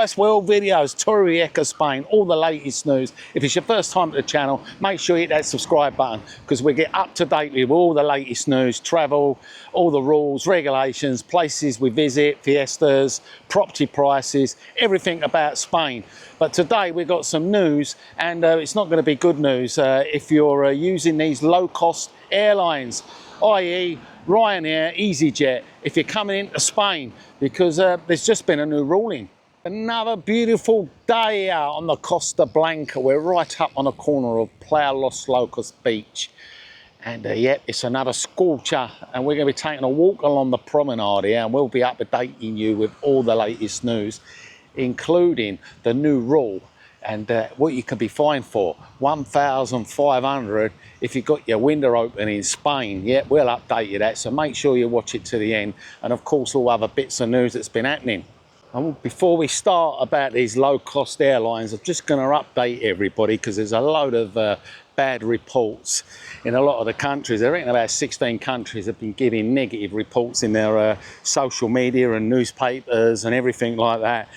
First world videos, Torrevieja, Spain, all the latest news. If it's your first time to the channel, make sure you hit that subscribe button because we get up to date with all the latest news, travel, all the rules, regulations, places we visit, fiestas, property prices, everything about Spain. But today we've got some news, and it's not going to be good news if you're using these low-cost airlines, i.e. Ryanair, EasyJet, if you're coming into Spain, because there's just been a new ruling. Another beautiful day out on the Costa Blanca. We're right up on the corner of Playa Los Locos Beach. And yep, it's another scorcher. And we're going to be taking a walk along the promenade here, and we'll be updating you with all the latest news, including the new rule and what you can be fined for. 1,500 if you've got your window open in Spain. Yeah, we'll update you that, so make sure you watch it to the end. And of course, all other bits of news that's been happening. And before we start about these low-cost airlines, I'm just going to update everybody because there's a load of bad reports in a lot of the countries. I reckon about 16 countries have been giving negative reports in their social media and newspapers and everything like that.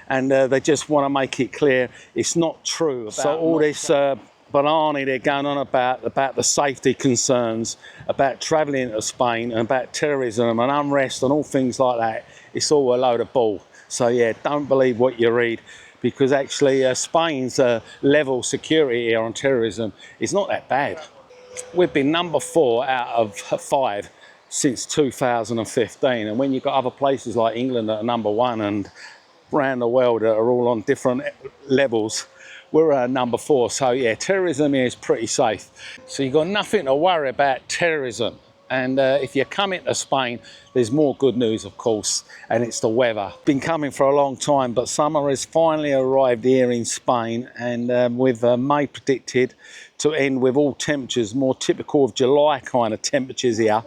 And they just want to make it clear it's not true. So all this banana they're going on about the safety concerns, about travelling to Spain and about terrorism and unrest and all things like that, it's all a load of bull. So yeah, don't believe what you read, because actually Spain's level security here on terrorism is not that bad. We've been number 4 out of 5 since 2015, and when you've got other places like England that are number 1 and around the world that are all on different levels, we're number 4. So yeah, terrorism here is pretty safe. So you've got nothing to worry about terrorism. And if you're coming to Spain, there's more good news, of course, and it's the weather. Been coming for a long time, but summer has finally arrived here in Spain, and with May predicted to end with all temperatures more typical of July kind of temperatures here.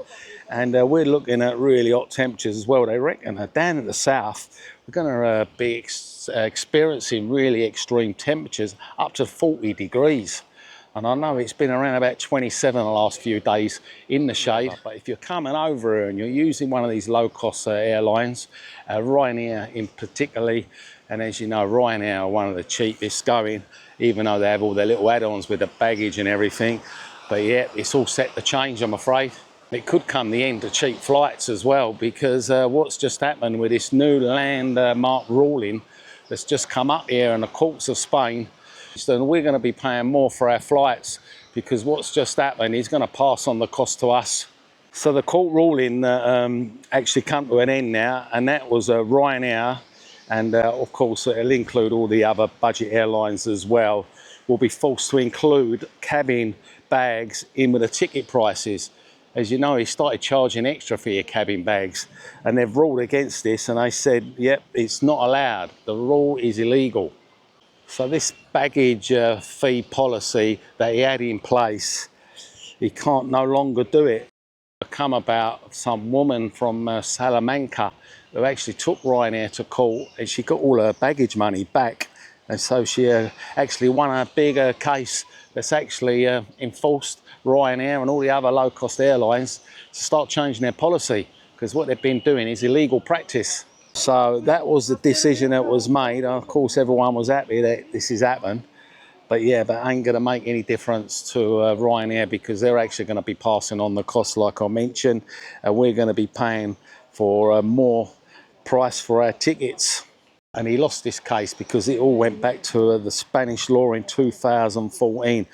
And we're looking at really hot temperatures as well. They reckon down in the south, we're going to be experiencing really extreme temperatures up to 40 degrees. And I know it's been around about 27 the last few days in the shade. But if you're coming over here and you're using one of these low-cost airlines, Ryanair in particularly, and as you know, Ryanair are one of the cheapest going, even though they have all their little add-ons with the baggage and everything. But yeah, it's all set to change, I'm afraid. It could come the end of cheap flights as well, because what's just happened with this new landmark ruling that's just come up here in the courts of Spain, so we're going to be paying more for our flights, because what's just happened is going to pass on the cost to us. So the court ruling actually come to an end now, and that was Ryanair, and of course it'll include all the other budget airlines as well, will be forced to include cabin bags in with the ticket prices. As you know, he started charging extra for your cabin bags, and they've ruled against this, and they said, yep, it's not allowed. The rule is illegal. So this baggage fee policy that he had in place, he can't no longer do it. It come about some woman from Salamanca who actually took Ryanair to court, and she got all her baggage money back. And so she actually won a bigger case that's actually enforced Ryanair and all the other low-cost airlines to start changing their policy, because what they've been doing is illegal practice. So that was the decision that was made. Of course, everyone was happy that this has happened. But yeah, that ain't going to make any difference to Ryanair, because they're actually going to be passing on the cost, like I mentioned. And we're going to be paying for more price for our tickets. And he lost this case because it all went back to the Spanish law in 2014.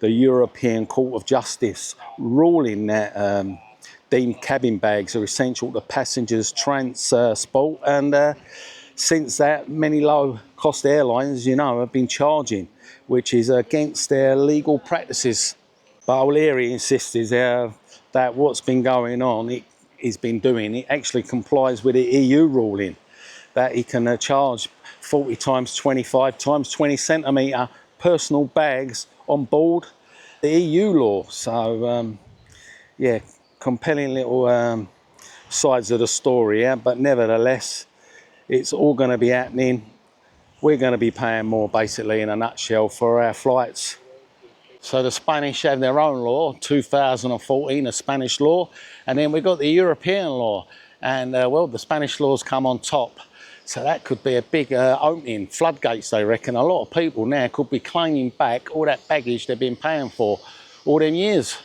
The European Court of Justice ruling that deemed cabin bags are essential to passengers' transport, and since that, many low-cost airlines, you know, have been charging, which is against their legal practices. But O'Leary insists that what's been going on, he's been doing, it actually complies with the EU ruling, that he can charge 40 times 25 times 20 centimetre personal bags on board the EU law. So, yeah, compelling little sides of the story, yeah, but nevertheless, it's all going to be happening. We're going to be paying more, basically, in a nutshell, for our flights. So the Spanish have their own law, 2014, a Spanish law, and then we've got the European law, and well, the Spanish laws come on top. So that could be a big opening, floodgates they reckon. A lot of people now could be claiming back all that baggage they've been paying for all them years.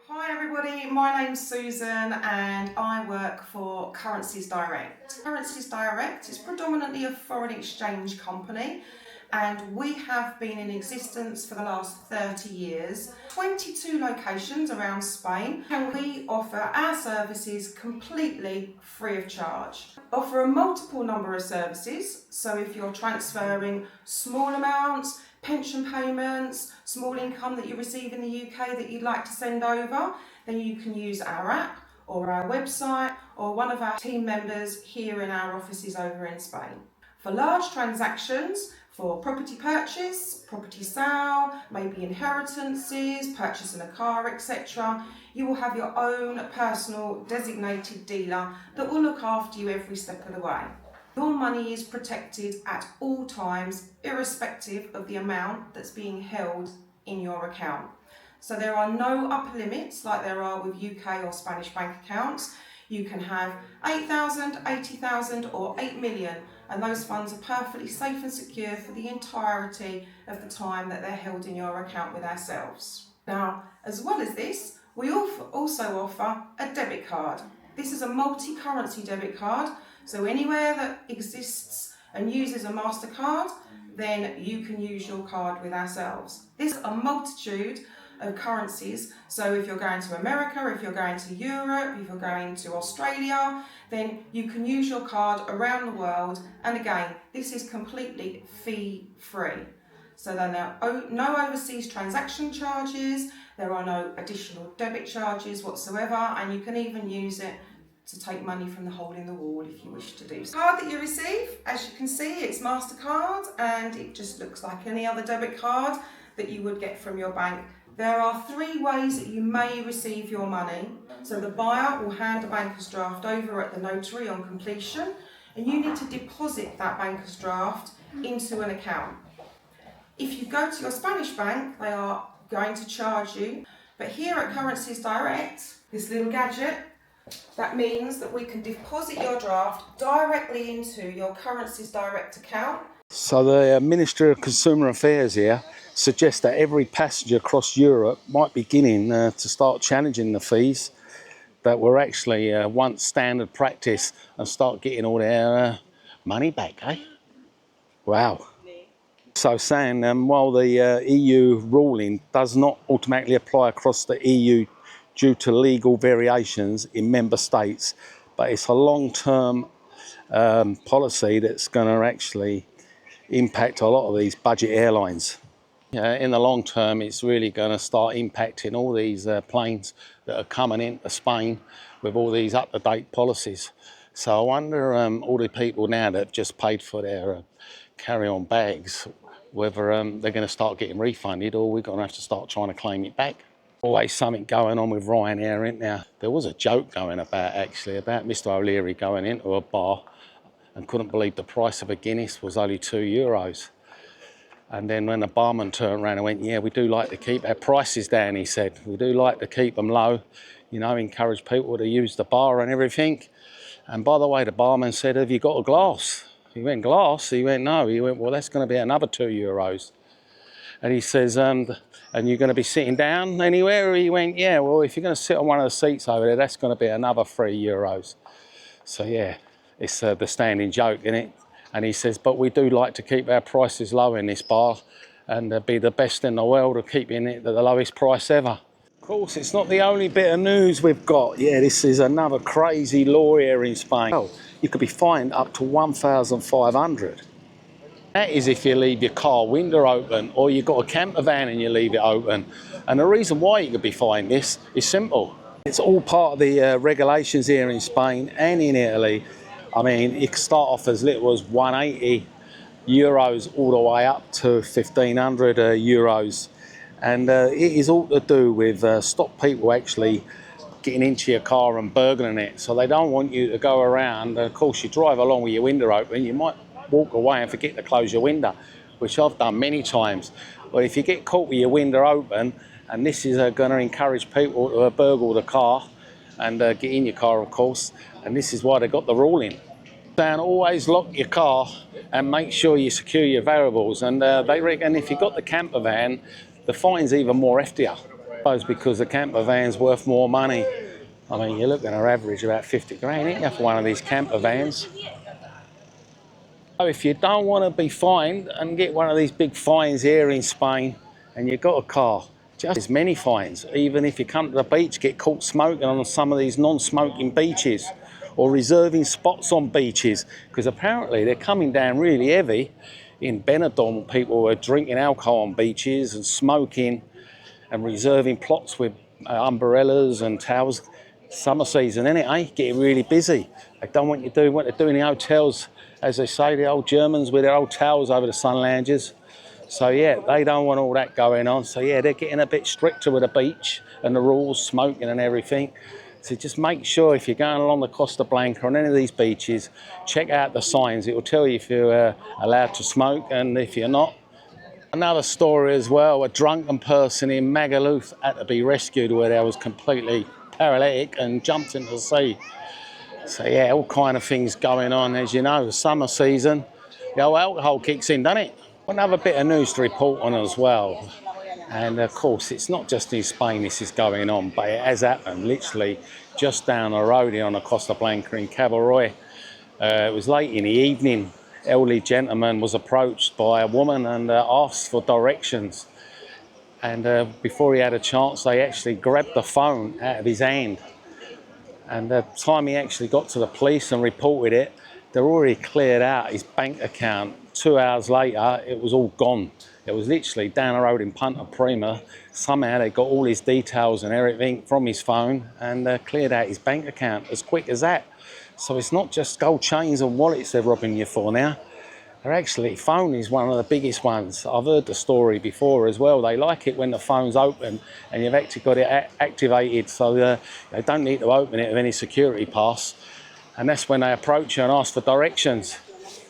Hi everybody, my name's Susan and I work for Currencies Direct. Currencies Direct is predominantly a foreign exchange company and we have been in existence for the last 30 years, 22 locations around Spain, and we offer our services completely free of charge. Offer a multiple number of services, so if you're transferring small amounts, pension payments, small income that you receive in the UK that you'd like to send over, then you can use our app or our website or one of our team members here in our offices over in Spain. For large transactions, for property purchase, property sale, maybe inheritances, purchasing a car, etc., you will have your own personal designated dealer that will look after you every step of the way. Your money is protected at all times, irrespective of the amount that's being held in your account. So there are no upper limits like there are with UK or Spanish bank accounts. You can have 8,000, 80,000 or 8 million, and those funds are perfectly safe and secure for the entirety of the time that they're held in your account with ourselves. Now, as well as this, we also offer a debit card. This is a multi-currency debit card, so anywhere that exists and uses a MasterCard, then you can use your card with ourselves. This is a multitude of currencies, so if you're going to America, if you're going to Europe, if you're going to Australia, then you can use your card around the world, and again, this is completely fee-free. So there are no overseas transaction charges, there are no additional debit charges whatsoever, and you can even use it to take money from the hole in the wall if you wish to do so. The card that you receive, as you can see, it's MasterCard, and it just looks like any other debit card that you would get from your bank. There are 3 ways that you may receive your money. So the buyer will hand a banker's draft over at the notary on completion, and you need to deposit that banker's draft into an account. If you go to your Spanish bank, they are going to charge you. But here at Currencies Direct, this little gadget, that means that we can deposit your draft directly into your Currencies Direct account. So the Ministry of Consumer Affairs here suggests that every passenger across Europe might be beginning to start challenging the fees that were actually once standard practice and start getting all their money back, eh? Wow. So saying while the EU ruling does not automatically apply across the EU due to legal variations in member states, but it's a long-term policy that's going to actually impact a lot of these budget airlines. In the long term, it's really going to start impacting all these planes that are coming into Spain with all these up-to-date policies. So I wonder all the people now that have just paid for their carry-on bags, whether they're going to start getting refunded or we're going to have to start trying to claim it back. Always something going on with Ryanair, isn't there? There was a joke going about Mr. O'Leary going into a bar and couldn't believe the price of a Guinness was only €2. And then when the barman turned around and went, yeah, we do like to keep our prices down, he said. We do like to keep them low, you know, encourage people to use the bar and everything. And by the way, the barman said, have you got a glass? He went, glass? He went, no. He went, well, that's going to be another €2. And he says, and you're going to be sitting down anywhere? He went, yeah, well, if you're going to sit on one of the seats over there, that's going to be another €3. So, yeah, it's the standing joke, isn't it? And he says, but we do like to keep our prices low in this bar and be the best in the world of keeping it at the lowest price ever. Of course, it's not the only bit of news we've got. Yeah, this is another crazy law here in Spain. Well, you could be fined up to 1,500. That is if you leave your car window open or you've got a camper van and you leave it open. And the reason why you could be fined this is simple. It's all part of the regulations here in Spain and in Italy. I mean, it can start off as little as €180 all the way up to 1,500 euros. And it is all to do with stop people actually getting into your car and burgling it. So they don't want you to go around. Of course, you drive along with your window open, you might walk away and forget to close your window. which I've done many times. But if you get caught with your window open, and this is going to encourage people to burgle the car and get in your car, of course, and this is why they got the rule in. And always lock your car and make sure you secure your variables. And they reckon if you've got the camper van, the fine's even more heftier. I suppose because the camper van's worth more money. I mean, you're looking at an average about 50 grand, ain't you, for one of these camper vans? So if you don't want to be fined and get one of these big fines here in Spain, and you've got a car, just as many fines. Even if you come to the beach, get caught smoking on some of these non-smoking beaches, or reserving spots on beaches, because apparently they're coming down really heavy in Benidorm. People are drinking alcohol on beaches and smoking and reserving plots with umbrellas and towels. Summer season, innit, eh? Getting really busy. They don't want you to do what they do in the hotels, as they say, the old Germans with their old towels over the sun lounges. So yeah, they don't want all that going on. So yeah, they're getting a bit stricter with the beach and the rules, smoking and everything. So just make sure if you're going along the Costa Blanca on any of these beaches, check out the signs. It will tell you if you're allowed to smoke and if you're not. Another story as well, a drunken person in Magaluf had to be rescued where they was completely paralytic and jumped into the sea. So yeah, all kind of things going on. As you know, the summer season, the old alcohol kicks in, doesn't it? Another bit of news to report on as well. And of course, it's not just in Spain this is going on, but it has happened literally just down the road here on the Costa Blanca in Cabalroy. It was late in the evening. Elderly gentleman was approached by a woman and asked for directions. And before he had a chance, they actually grabbed the phone out of his hand. And the time he actually got to the police and reported it, they'd already cleared out his bank account. 2 hours later, it was all gone. It was literally down the road in Punta Prima. Somehow they got all his details and everything from his phone and cleared out his bank account as quick as that. So it's not just gold chains and wallets they're robbing you for now. They're actually, phone is one of the biggest ones. I've heard the story before as well. They like it when the phone's open and you've actually got it activated, so they don't need to open it with any security pass. And that's when they approach you and ask for directions.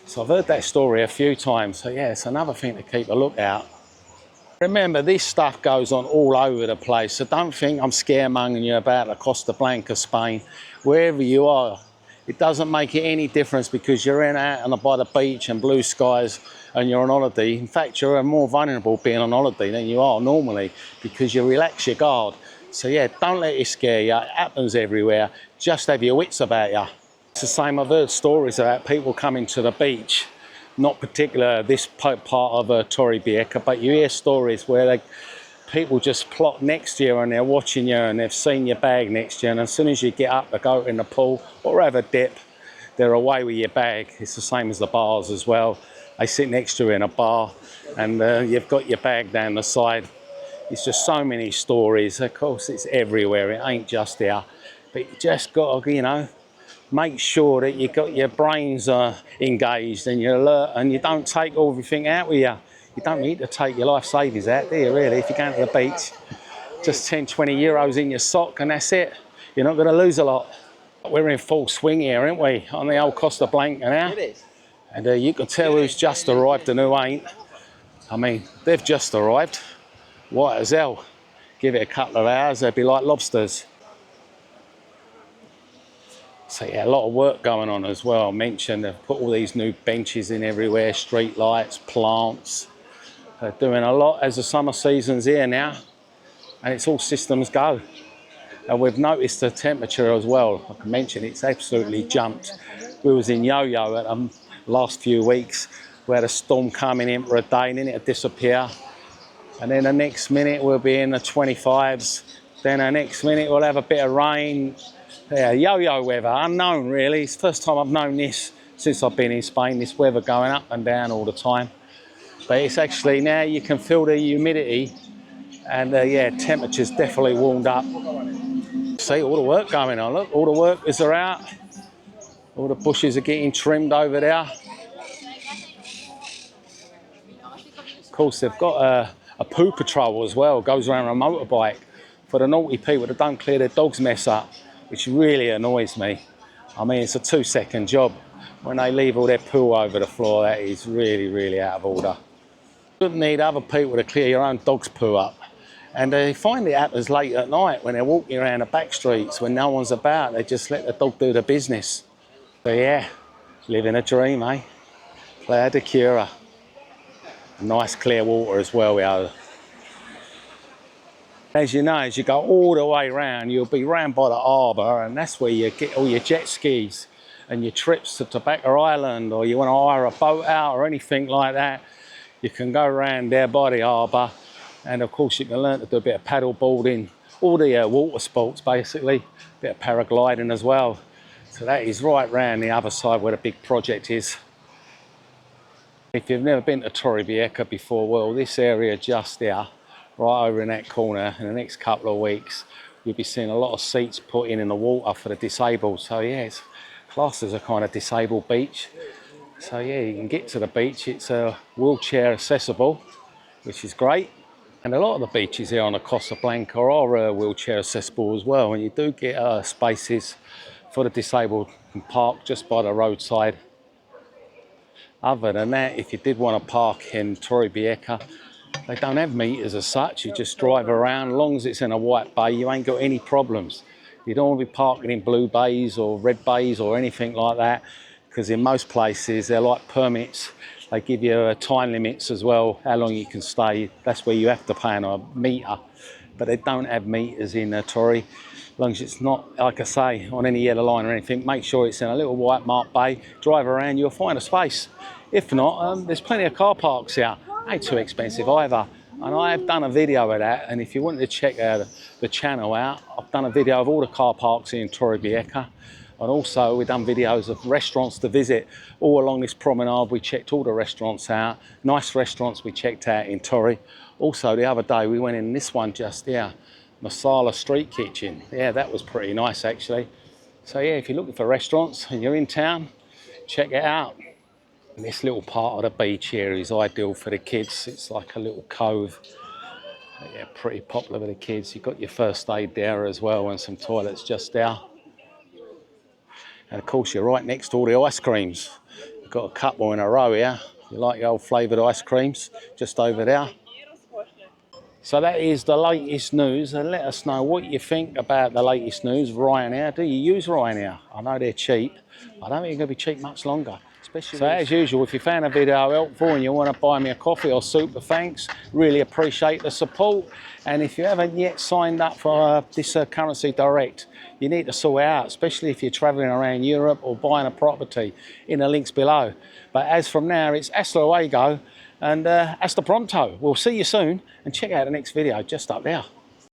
So I've heard that story a few times. So yeah, it's another thing to keep a look out. Remember, this stuff goes on all over the place. So don't think I'm scaremongering you about the Costa Blanca, Spain. Wherever you are, it doesn't make it any difference because you're out by the beach and blue skies and you're on holiday. In fact, you're more vulnerable being on holiday than you are normally because you relax your guard. So yeah, don't let it scare you. It happens everywhere. Just have your wits about you. It's the same, I've heard stories about people coming to the beach, not particular this part of Torrevieja, but you hear stories where people just plot next to you and they're watching you and they've seen your bag next to you, and as soon as you get up to go in the pool or have a dip, they're away with your bag. It's the same as the bars as well. They sit next to you in a bar and you've got your bag down the side. It's just so many stories. Of course, it's everywhere. It ain't just here. But you just got to, you know, make sure that you got your brains engaged and you're alert and you don't take everything out with you. You don't need to take your life savings out, do you, really? If you're going to the beach, just 10, 20 euros in your sock and that's it. You're not going to lose a lot. We're in full swing here, aren't we, on the old Costa Blanca now? It is. And you can tell who's just arrived and who ain't. I mean, they've just arrived. White as hell. Give it a couple of hours, they'd be like lobsters. So yeah, a lot of work going on as well. I mentioned they've put all these new benches in everywhere, street lights, plants. They're doing a lot as the summer season's here now, and it's all systems go. And we've noticed the temperature as well. Like I mentioned, it's absolutely jumped. We was in yo-yo at the last few weeks. We had a storm coming in for a day and then it'd disappear. And then the next minute we'll be in the 25s. Then the next minute we'll have a bit of rain. Yeah, yo-yo weather, unknown really. It's the first time I've known this since I've been in Spain, this weather going up and down all the time. But it's actually, now you can feel the humidity and yeah, temperature's definitely warmed up. See all the work going on, look, all the workers are out. All the bushes are getting trimmed over there. Of course, they've got a poo patrol as well, goes around on a motorbike for the naughty people that don't clear their dog's mess up, which really annoys me. I mean, it's a 2-second job. When they leave all their poo over the floor, that is really, really out of order. You don't need other people to clear your own dog's poo up. And they find it happens late at night when they're walking around the back streets when no one's about. They just let the dog do the business. So yeah, living a dream, eh? Playa de Cura. Nice clear water as well, yeah. As you know, as you go all the way round, you'll be round by the harbour, and that's where you get all your jet skis and your trips to Tobacco Island, or you want to hire a boat out or anything like that. You can go around there by the harbour, and of course you can learn to do a bit of paddle boarding, all the water sports basically, a bit of paragliding as well. So that is right round the other side where the big project is. If you've never been to Torrevieja before, well, this area just there, right over in that corner, in the next couple of weeks, you'll be seeing a lot of seats put in the water for the disabled. So yeah, it's classed as a kind of disabled beach. So yeah, you can get to the beach. It's wheelchair accessible, which is great. And a lot of the beaches here on the Costa Blanca are wheelchair accessible as well. And you do get spaces for the disabled and park just by the roadside. Other than that, if you did want to park in Torrevieja, they don't have meters as such. You just drive around. As long as it's in a white bay, you ain't got any problems. You don't want to be parking in blue bays or red bays or anything like that, because in most places they're like permits. They give you time limits as well, how long you can stay. That's where you have to pay on a meter, but they don't have meters in Torre. As long as it's not, like I say, on any yellow line or anything, make sure it's in a little white marked bay. Drive around, you'll find a space. If not, there's plenty of car parks here. Ain't too expensive either. And I have done a video of that, and if you wanted to check out the channel out, I've done a video of all the car parks in Torrevieja. And also we've done videos of restaurants to visit. All along this promenade we checked all the restaurants out. Nice restaurants we checked out in Torre. Also the other day we went in this one just there, Masala Street Kitchen. Yeah, that was pretty nice actually. So yeah, if you're looking for restaurants and you're in town, check it out. And this little part of the beach here is ideal for the kids. It's like a little cove. Yeah, pretty popular with the kids. You've got your first aid there as well and some toilets just there. And of course you're right next to all the ice creams. You've got a couple in a row here. You like the old flavoured ice creams, just over there. So that is the latest news, and let us know what you think about the latest news. Ryanair, do you use Ryanair? I know they're cheap. I don't think they're going to be cheap much longer. So as usual, if you found a video helpful and you want to buy me a coffee or super thanks, really appreciate the support. And if you haven't yet signed up for this Currency Direct, you need to sort it out, especially if you're travelling around Europe or buying a property, in the links below. But as from now, it's hasta luego and hasta pronto. We'll see you soon, and check out the next video just up there.